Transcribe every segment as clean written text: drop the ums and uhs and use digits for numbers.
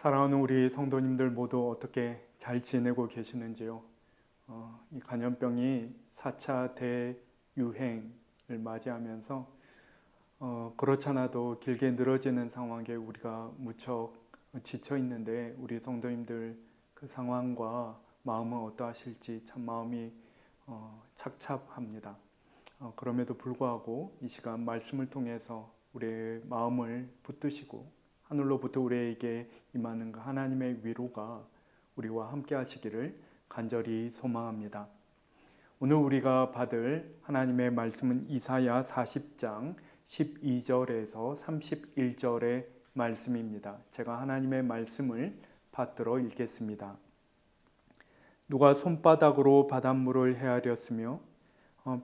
사랑하는 우리 성도님들 모두 어떻게 잘 지내고 계시는지요? 이 간염병이 4차 대유행을 맞이하면서 그렇잖아도 길게 늘어지는 상황에 우리가 무척 지쳐 있는데 우리 성도님들 그 상황과 마음은 어떠하실지 참 마음이 착잡합니다. 그럼에도 불구하고 이 시간 말씀을 통해서 우리의 마음을 붙드시고 하늘로부터 우리에게 임하는 그 하나님의 위로가 우리와 함께 하시기를 간절히 소망합니다. 오늘 우리가 받을 하나님의 말씀은 이사야 40장 12절에서 31절의 말씀입니다. 제가 하나님의 말씀을 받들어 읽겠습니다. 누가 손바닥으로 바닷물을 헤아렸으며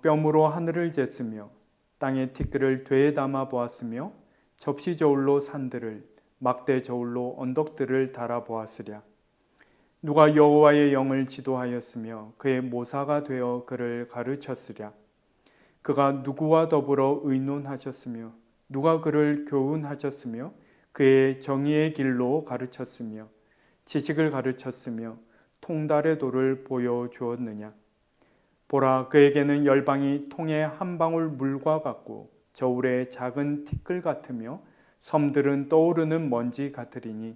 뼘으로 하늘을 쟀으며 땅의 티끌을 되에 담아 보았으며 접시 저울로 산들을 막대 저울로 언덕들을 달아 보았으랴. 누가 여호와의 영을 지도하였으며 그의 모사가 되어 그를 가르쳤으랴. 그가 누구와 더불어 의논하셨으며 누가 그를 교훈하셨으며 그의 정의의 길로 가르쳤으며 지식을 가르쳤으며 통달의 도를 보여주었느냐. 보라, 그에게는 열방이 통의 한 방울 물과 같고 저울의 작은 티끌 같으며 섬들은 떠오르는 먼지 같으리니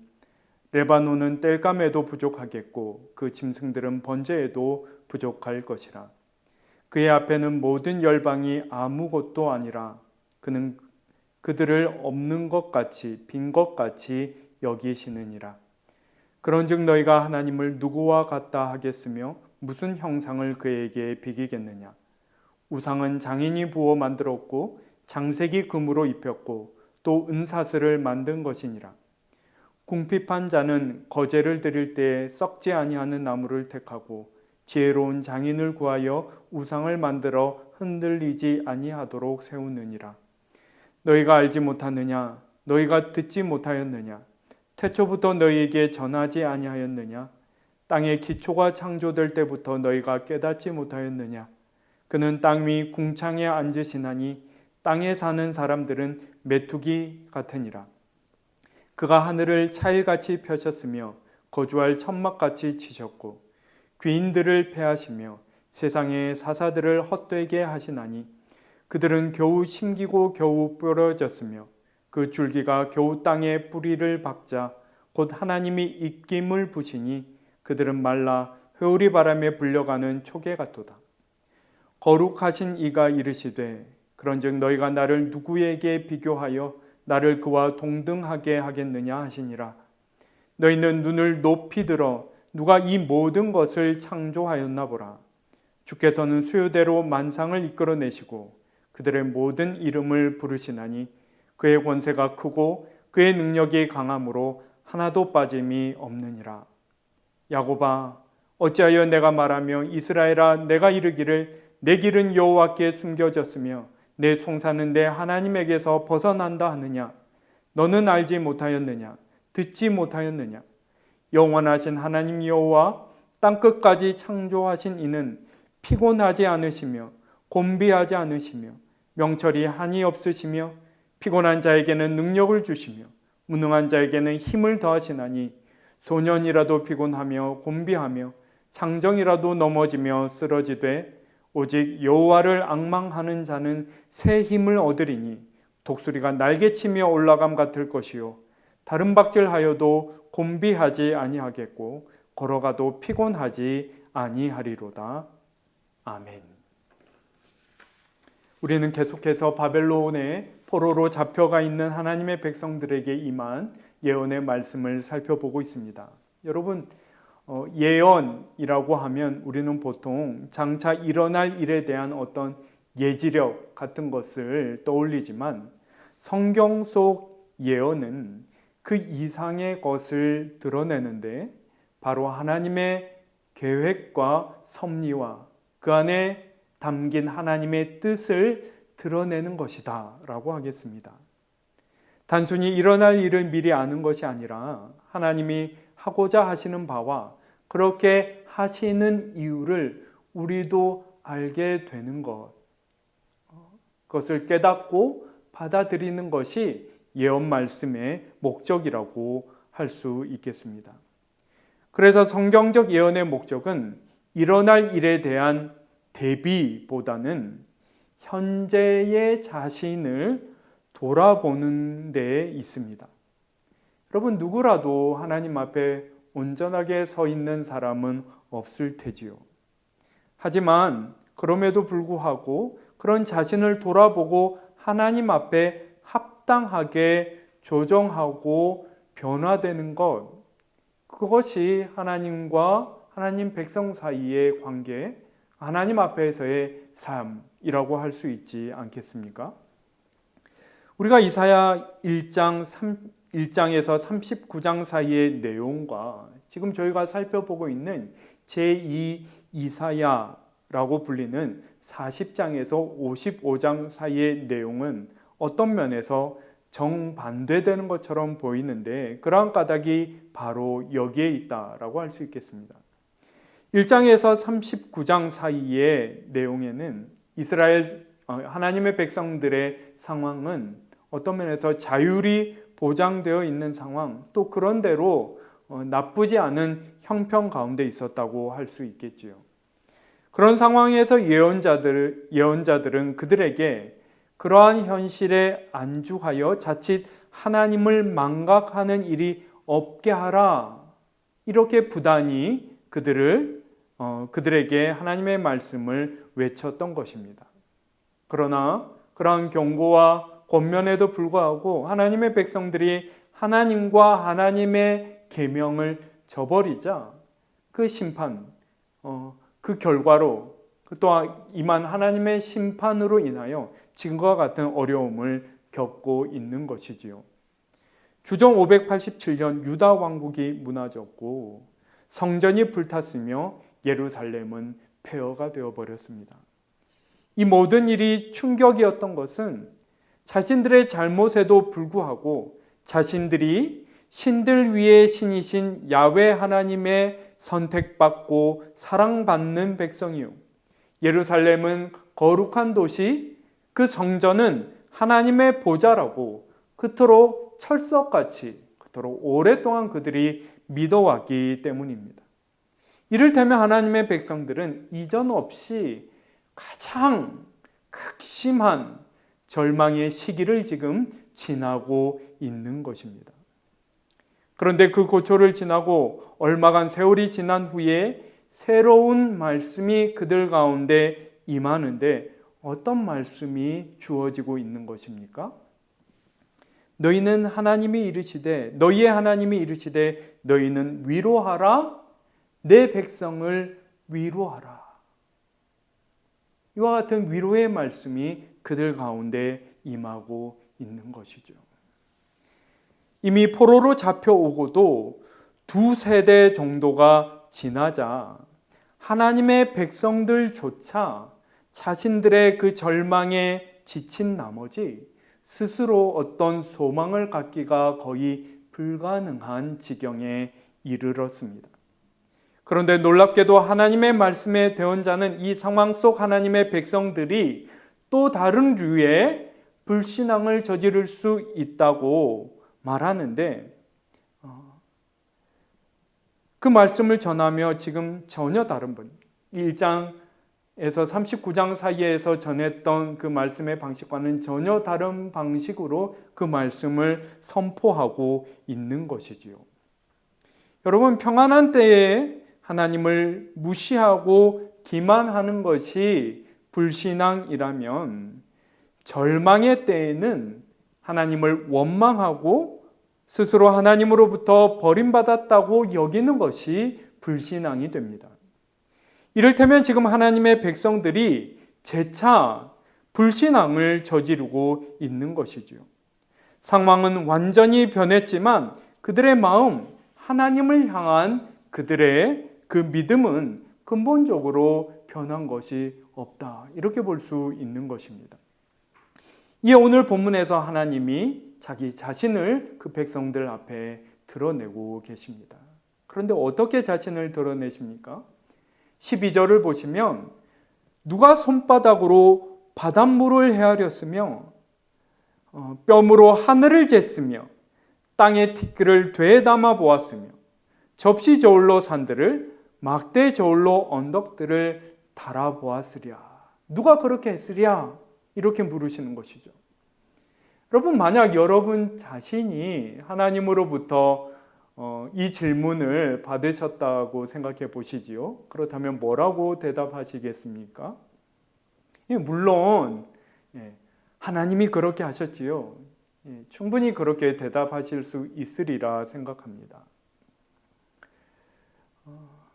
레바논은 땔감에도 부족하겠고 그 짐승들은 번제에도 부족할 것이라. 그의 앞에는 모든 열방이 아무것도 아니라 그는 그들을 없는 것 같이 빈 것 같이 여기시느니라. 그런즉 너희가 하나님을 누구와 같다 하겠으며 무슨 형상을 그에게 비기겠느냐. 우상은 장인이 부어 만들었고 장색이 금으로 입혔고 또 은사슬을 만든 것이니라. 궁핍한 자는 거제를 드릴 때에 썩지 아니하는 나무를 택하고 지혜로운 장인을 구하여 우상을 만들어 흔들리지 아니하도록 세우느니라. 너희가 알지 못하느냐? 너희가 듣지 못하였느냐? 태초부터 너희에게 전하지 아니하였느냐? 땅의 기초가 창조될 때부터 너희가 깨닫지 못하였느냐? 그는 땅 위 궁창에 앉으시나니 땅에 사는 사람들은 메뚜기 같으니라. 그가 하늘을 차일같이 펴셨으며 거주할 천막같이 치셨고 귀인들을 패하시며 세상의 사사들을 헛되게 하시나니 그들은 겨우 심기고 겨우 부러졌으며 그 줄기가 겨우 땅에 뿌리를 박자 곧 하나님이 입김을 부시니 그들은 말라 회오리 바람에 불려가는 초계 같도다. 거룩하신 이가 이르시되 그런즉 너희가 나를 누구에게 비교하여 나를 그와 동등하게 하겠느냐 하시니라. 너희는 눈을 높이 들어 누가 이 모든 것을 창조하였나 보라. 주께서는 수요대로 만상을 이끌어내시고 그들의 모든 이름을 부르시나니 그의 권세가 크고 그의 능력이 강함으로 하나도 빠짐이 없느니라. 야곱아, 어찌하여 내가 말하며 이스라엘아 내가 이르기를 내 길은 여호와께 숨겨졌으며 내 송사는 내 하나님에게서 벗어난다 하느냐. 너는 알지 못하였느냐? 듣지 못하였느냐? 영원하신 하나님 여호와 땅끝까지 창조하신 이는 피곤하지 않으시며 곤비하지 않으시며 명철이 한이 없으시며 피곤한 자에게는 능력을 주시며 무능한 자에게는 힘을 더하시나니 소년이라도 피곤하며 곤비하며 장정이라도 넘어지며 쓰러지되 오직 여호와를 앙망하는 자는 새 힘을 얻으리니 독수리가 날개치며 올라감 같을 것이요 다른 박질하여도 곤비하지 아니하겠고 걸어가도 피곤하지 아니하리로다. 아멘. 우리는 계속해서 바벨론의 포로로 잡혀가 있는 하나님의 백성들에게 임한 예언의 말씀을 살펴보고 있습니다. 여러분, 예언이라고 하면 우리는 보통 장차 일어날 일에 대한 어떤 예지력 같은 것을 떠올리지만 성경 속 예언은 그 이상의 것을 드러내는데 바로 하나님의 계획과 섭리와 그 안에 담긴 하나님의 뜻을 드러내는 것이다 라고 하겠습니다. 단순히 일어날 일을 미리 아는 것이 아니라 하나님이 하고자 하시는 바와 그렇게 하시는 이유를 우리도 알게 되는 것, 그것을 깨닫고 받아들이는 것이 예언 말씀의 목적이라고 할 수 있겠습니다. 그래서 성경적 예언의 목적은 일어날 일에 대한 대비보다는 현재의 자신을 돌아보는 데 있습니다. 여러분, 누구라도 하나님 앞에 온전하게 서 있는 사람은 없을 테지요. 하지만 그럼에도 불구하고 그런 자신을 돌아보고 하나님 앞에 합당하게 조정하고 변화되는 것, 그것이 하나님과 하나님 백성 사이의 관계, 하나님 앞에서의 삶이라고 할 수 있지 않겠습니까? 우리가 이사야 1장에서 39장 사이의 내용과 지금 저희가 살펴보고 있는 제2 이사야라고 불리는 40장에서 55장 사이의 내용은 어떤 면에서 정반대되는 것처럼 보이는데 그러한 까닭이 바로 여기에 있다라고 할 수 있겠습니다. 1장에서 39장 사이의 내용에는 하나님의 백성들의 상황은 어떤 면에서 자율이 보장되어 있는 상황, 또 그런대로 나쁘지 않은 형편 가운데 있었다고 할 수 있겠지요. 그런 상황에서 예언자들은 그들에게 그러한 현실에 안주하여 자칫 하나님을 망각하는 일이 없게 하라, 이렇게 부단히 그들에게 하나님의 말씀을 외쳤던 것입니다. 그러나 그러한 경고와 권면에도 불구하고 하나님의 백성들이 하나님과 하나님의 계명을 저버리자 그 심판, 그 결과로 또한 임한 하나님의 심판으로 인하여 지금과 같은 어려움을 겪고 있는 것이지요. 주정 587년 유다 왕국이 무너졌고 성전이 불탔으며 예루살렘은 폐허가 되어버렸습니다. 이 모든 일이 충격이었던 것은 자신들의 잘못에도 불구하고 자신들이 신들 위에 신이신 야훼 하나님의 선택받고 사랑받는 백성이요, 예루살렘은 거룩한 도시, 그 성전은 하나님의 보좌라고 그토록 철석같이 그토록 오랫동안 그들이 믿어왔기 때문입니다. 이를테면 하나님의 백성들은 이전 없이 가장 극심한 절망의 시기를 지금 지나고 있는 것입니다. 그런데 그 고초를 지나고 얼마간 세월이 지난 후에 새로운 말씀이 그들 가운데 임하는데 어떤 말씀이 주어지고 있는 것입니까? 너희의 하나님이 이르시되 너희는 위로하라, 내 백성을 위로하라. 이와 같은 위로의 말씀이 그들 가운데 임하고 있는 것이죠. 이미 포로로 잡혀오고도 2세대 정도가 지나자 하나님의 백성들조차 자신들의 그 절망에 지친 나머지 스스로 어떤 소망을 갖기가 거의 불가능한 지경에 이르렀습니다. 그런데 놀랍게도 하나님의 말씀에 대언자는 이 상황 속 하나님의 백성들이 또 다른 류의 불신앙을 저지를 수 있다고 말하는데 그 말씀을 전하며 지금 전혀 다른 분, 1장에서 39장 사이에서 전했던 그 말씀의 방식과는 전혀 다른 방식으로 그 말씀을 선포하고 있는 것이지요. 여러분, 평안한 때에 하나님을 무시하고 기만하는 것이 불신앙이라면 절망의 때에는 하나님을 원망하고 스스로 하나님으로부터 버림받았다고 여기는 것이 불신앙이 됩니다. 이를테면 지금 하나님의 백성들이 재차 불신앙을 저지르고 있는 것이죠. 상황은 완전히 변했지만 그들의 마음, 하나님을 향한 그들의 그 믿음은 근본적으로 변한 것이 없다, 이렇게 볼 수 있는 것입니다. 이에 오늘 본문에서 하나님이 자기 자신을 그 백성들 앞에 드러내고 계십니다. 그런데 어떻게 자신을 드러내십니까? 12절을 보시면 누가 손바닥으로 바닷물을 헤아렸으며 뼘으로 하늘을 쟀으며 땅의 티끌을 되담아 보았으며 접시 저울로 산들을 막대 저울로 언덕들을 달아 보았으랴. 누가 그렇게 했으랴? 이렇게 물으시는 것이죠. 여러분, 만약 여러분 자신이 하나님으로부터 이 질문을 받으셨다고 생각해 보시지요. 그렇다면 뭐라고 대답하시겠습니까? 물론 하나님이 그렇게 하셨지요. 충분히 그렇게 대답하실 수 있으리라 생각합니다.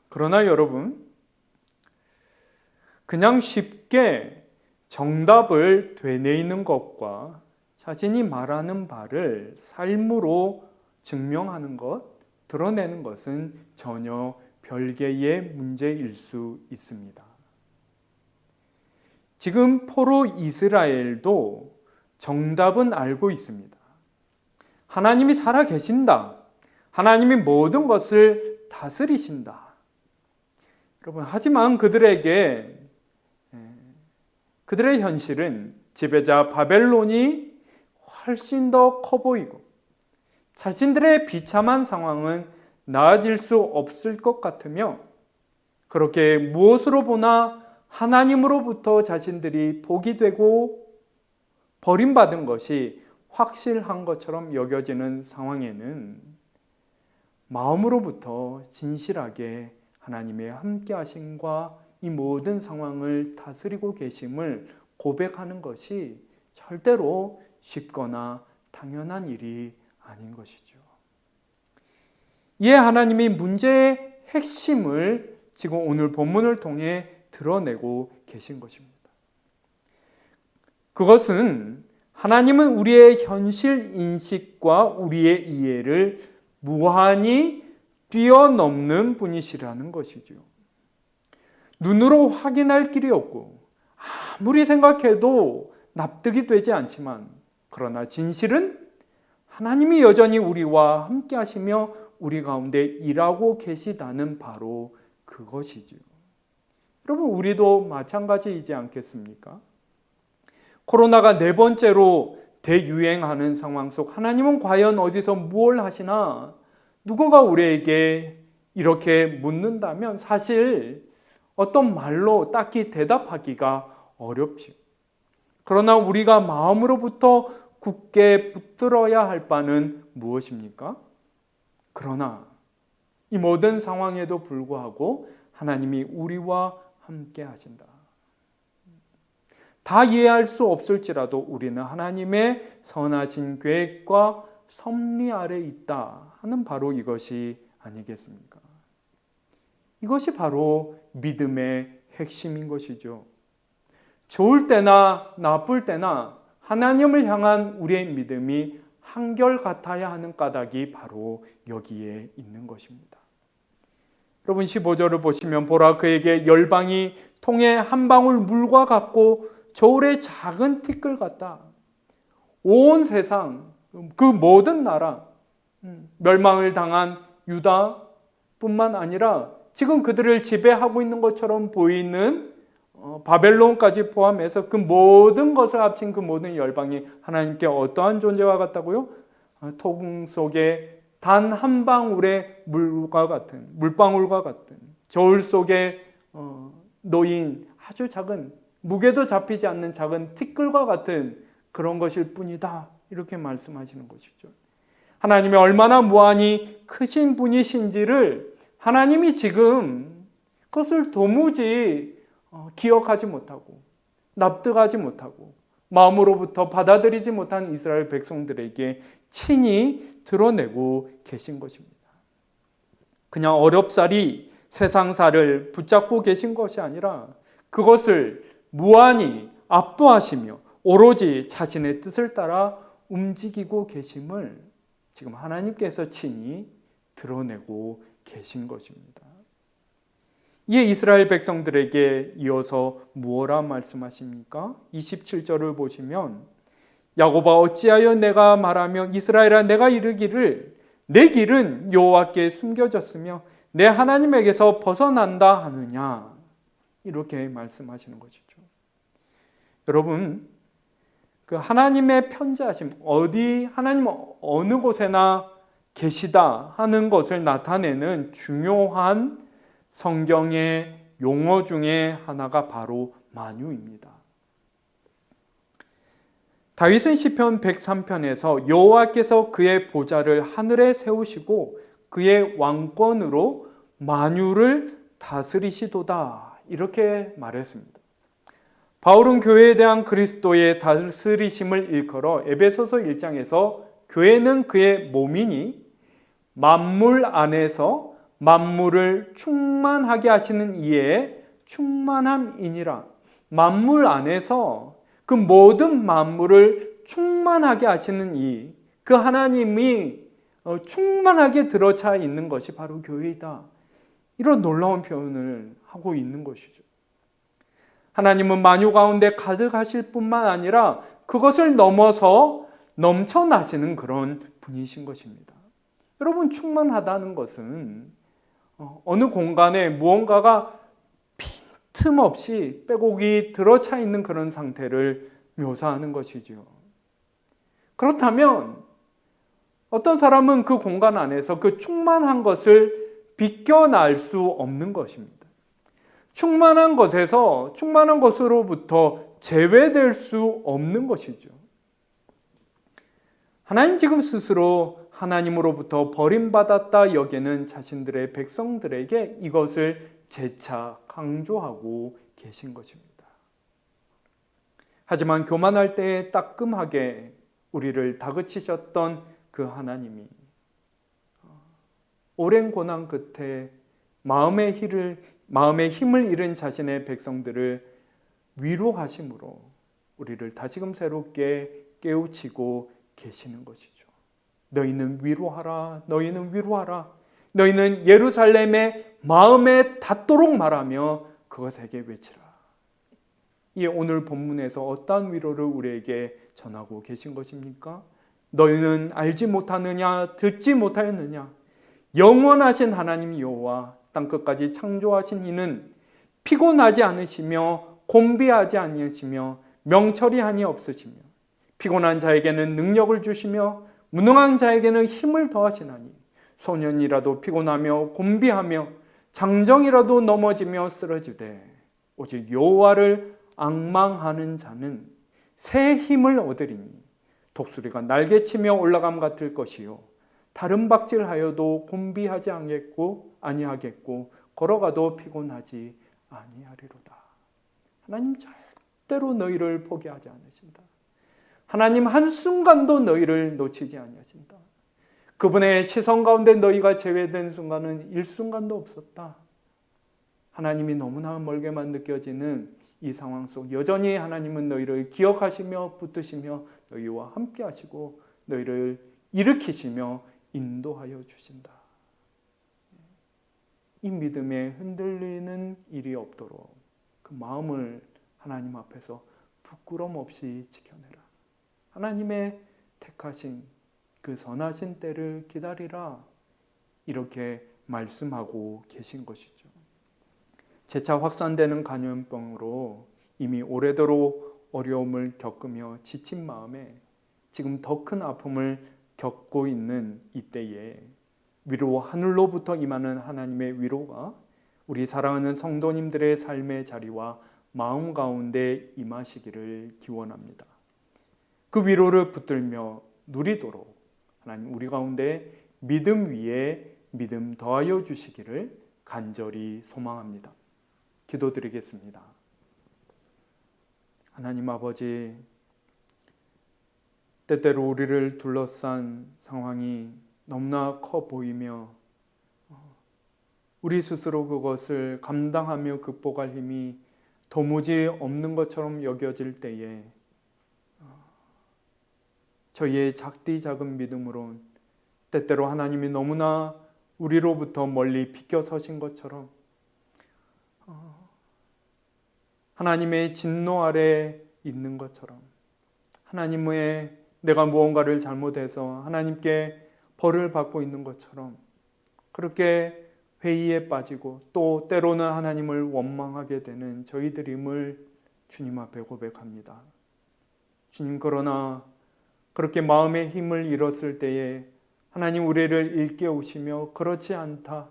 그러나 여러분, 그냥 쉽게 정답을 되뇌이는 것과 자신이 말하는 바를 삶으로 증명하는 것, 드러내는 것은 전혀 별개의 문제일 수 있습니다. 지금 포로 이스라엘도 정답은 알고 있습니다. 하나님이 살아 계신다. 하나님이 모든 것을 다스리신다. 여러분, 하지만 그들의 현실은 지배자 바벨론이 훨씬 더 커 보이고 자신들의 비참한 상황은 나아질 수 없을 것 같으며 그렇게 무엇으로 보나 하나님으로부터 자신들이 복이 되고 버림받은 것이 확실한 것처럼 여겨지는 상황에는 마음으로부터 진실하게 하나님의 함께하심과 이 모든 상황을 다스리고 계심을 고백하는 것이 절대로 쉽거나 당연한 일이 아닌 것이죠. 이에 하나님이 문제의 핵심을 지금 오늘 본문을 통해 드러내고 계신 것입니다. 그것은 하나님은 우리의 현실 인식과 우리의 이해를 무한히 뛰어넘는 분이시라는 것이죠. 눈으로 확인할 길이 없고 아무리 생각해도 납득이 되지 않지만 그러나 진실은 하나님이 여전히 우리와 함께 하시며 우리 가운데 일하고 계시다는 바로 그것이죠. 여러분, 우리도 마찬가지이지 않겠습니까? 코로나가 네 번째로 대유행하는 상황 속 하나님은 과연 어디서 무엇을 하시나 누군가 우리에게 이렇게 묻는다면 사실 어떤 말로 딱히 대답하기가 어렵죠. 그러나 우리가 마음으로부터 굳게 붙들어야 할 바는 무엇입니까? 그러나 이 모든 상황에도 불구하고 하나님이 우리와 함께 하신다. 다 이해할 수 없을지라도 우리는 하나님의 선하신 계획과 섭리 아래 있다 하는 바로 이것이 아니겠습니까? 이것이 바로 믿음의 핵심인 것이죠. 좋을 때나 나쁠 때나 하나님을 향한 우리의 믿음이 한결같아야 하는 까닭이 바로 여기에 있는 것입니다. 여러분, 15절을 보시면 보라, 그에게 열방이 통에 한 방울 물과 같고 저울의 작은 티끌 같다. 온 세상 그 모든 나라, 멸망을 당한 유다뿐만 아니라 지금 그들을 지배하고 있는 것처럼 보이는 바벨론까지 포함해서 그 모든 것을 합친 그 모든 열방이 하나님께 어떠한 존재와 같다고요? 토궁 속에 단 한 방울의 물과 같은, 물방울과 같은, 저울 속에 놓인 아주 작은, 무게도 잡히지 않는 작은 티끌과 같은 그런 것일 뿐이다. 이렇게 말씀하시는 것이죠. 하나님이 얼마나 무한히 크신 분이신지를 하나님이 지금 그것을 도무지 기억하지 못하고 납득하지 못하고 마음으로부터 받아들이지 못한 이스라엘 백성들에게 친히 드러내고 계신 것입니다. 그냥 어렵사리 세상사를 붙잡고 계신 것이 아니라 그것을 무한히 압도하시며 오로지 자신의 뜻을 따라 움직이고 계심을 지금 하나님께서 친히 드러내고 계신 것입니다. 이에 이스라엘 백성들에게 이어서 무엇라 말씀하십니까? 27절을 보시면 야곱아, 어찌하여 내가 말하며 이스라엘아, 내가 이르기를 내 길은 여호와께 숨겨졌으며 내 하나님에게서 벗어난다 하느냐, 이렇게 말씀하시는 것이죠. 여러분, 그 하나님의 편재하심, 하나님 어느 곳에나 계시다 하는 것을 나타내는 중요한 성경의 용어 중에 하나가 바로 만유입니다. 다윗은 시편 103편에서 여호와께서 그의 보좌를 하늘에 세우시고 그의 왕권으로 만유를 다스리시도다 이렇게 말했습니다. 바울은 교회에 대한 그리스도의 다스리심을 일컬어 에베소서 1장에서 교회는 그의 몸이니 만물 안에서 만물을 충만하게 하시는 이의 충만함이니라. 만물 안에서 그 모든 만물을 충만하게 하시는 그 하나님이 충만하게 들어차 있는 것이 바로 교회이다. 이런 놀라운 표현을 하고 있는 것이죠. 하나님은 만유 가운데 가득하실 뿐만 아니라 그것을 넘어서 넘쳐나시는 그런 분이신 것입니다. 여러분, 충만하다는 것은 어느 공간에 무언가가 빈틈없이 빼곡히 들어차 있는 그런 상태를 묘사하는 것이죠. 그렇다면 어떤 사람은 그 공간 안에서 그 충만한 것을 비껴날 수 없는 것입니다. 충만한 것에서 충만한 것으로부터 제외될 수 없는 것이죠. 하나님 지금 스스로 하나님으로부터 버림받았다 여기는 자신들의 백성들에게 이것을 재차 강조하고 계신 것입니다. 하지만 교만할 때에 따끔하게 우리를 다그치셨던 그 하나님이 오랜 고난 끝에 마음의 힘을 잃은 자신의 백성들을 위로하심으로 우리를 다시금 새롭게 깨우치고 계시는 것이죠. 너희는 위로하라, 너희는 위로하라. 너희는 예루살렘의 마음에 닿도록 말하며 그것에게 외치라. 이 오늘 본문에서 어떠한 위로를 우리에게 전하고 계신 것입니까? 너희는 알지 못하느냐, 듣지 못하였느냐? 영원하신 하나님 여호와 땅끝까지 창조하신 이는 피곤하지 않으시며 곤비하지 아니하시며 명철이 없으시며 피곤한 자에게는 능력을 주시며 무능한 자에게는 힘을 더하시나니 소년이라도 피곤하며 곤비하며 장정이라도 넘어지며 쓰러지되 오직 여호와를 앙망하는 자는 새 힘을 얻으리니 독수리가 날개치며 올라감 같을 것이요 다른 박질하여도 곤비하지 아니하겠고 걸어가도 피곤하지 아니하리로다. 하나님 절대로 너희를 포기하지 않으신다. 하나님 한순간도 너희를 놓치지 아니하신다. 그분의 시선 가운데 너희가 제외된 순간은 일순간도 없었다. 하나님이 너무나 멀게만 느껴지는 이 상황 속 여전히 하나님은 너희를 기억하시며 붙드시며 너희와 함께 하시고 너희를 일으키시며 인도하여 주신다. 이 믿음에 흔들리는 일이 없도록 그 마음을 하나님 앞에서 부끄럼 없이 지켜내라. 하나님의 택하신 그 선하신 때를 기다리라. 이렇게 말씀하고 계신 것이죠. 재차 확산되는 감염병으로 이미 오래도록 어려움을 겪으며 지친 마음에 지금 더 큰 아픔을 겪고 있는 이때에 위로 하늘로부터 임하는 하나님의 위로가 우리 사랑하는 성도님들의 삶의 자리와 마음 가운데 임하시기를 기원합니다. 그 위로를 붙들며 누리도록 하나님 우리 가운데 믿음 위에 믿음 더하여 주시기를 간절히 소망합니다. 기도드리겠습니다. 하나님 아버지, 때때로 우리를 둘러싼 상황이 너무나 커 보이며 우리 스스로 그것을 감당하며 극복할 힘이 도무지 없는 것처럼 여겨질 때에 저희의 작디 작은 믿음으로 때때로 하나님이 너무나 우리로부터 멀리 비껴 서신 것처럼 하나님의 진노 아래 있는 것처럼 하나님의 내가 무언가를 잘못해서 하나님께 벌을 받고 있는 것처럼 그렇게 회의에 빠지고 또 때로는 하나님을 원망하게 되는 저희들임을 주님 앞에 고백합니다. 주님, 그러나 그렇게 마음의 힘을 잃었을 때에 하나님 우리를 일깨우시며 그렇지 않다.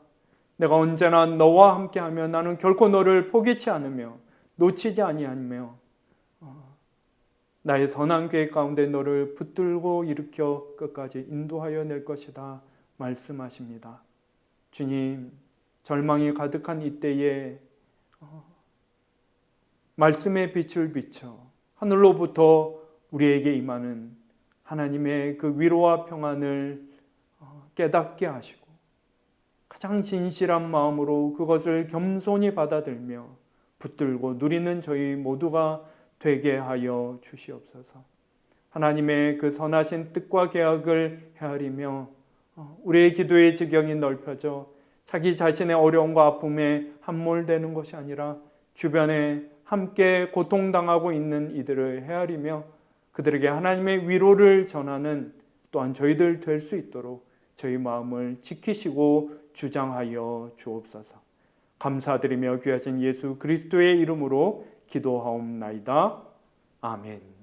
내가 언제나 너와 함께하며 나는 결코 너를 포기치 않으며 놓치지 아니하며 나의 선한 계획 가운데 너를 붙들고 일으켜 끝까지 인도하여 낼 것이다 말씀하십니다. 주님, 절망이 가득한 이때에 말씀의 빛을 비춰 하늘로부터 우리에게 임하는 하나님의 그 위로와 평안을 깨닫게 하시고 가장 진실한 마음으로 그것을 겸손히 받아들며 붙들고 누리는 저희 모두가 되게 하여 주시옵소서. 하나님의 그 선하신 뜻과 계약을 헤아리며 우리의 기도의 지경이 넓혀져 자기 자신의 어려움과 아픔에 함몰되는 것이 아니라 주변에 함께 고통당하고 있는 이들을 헤아리며 그들에게 하나님의 위로를 전하는 또한 저희들 될 수 있도록 저희 마음을 지키시고 주장하여 주옵소서. 감사드리며 귀하신 예수 그리스도의 이름으로 기도하옵나이다. 아멘.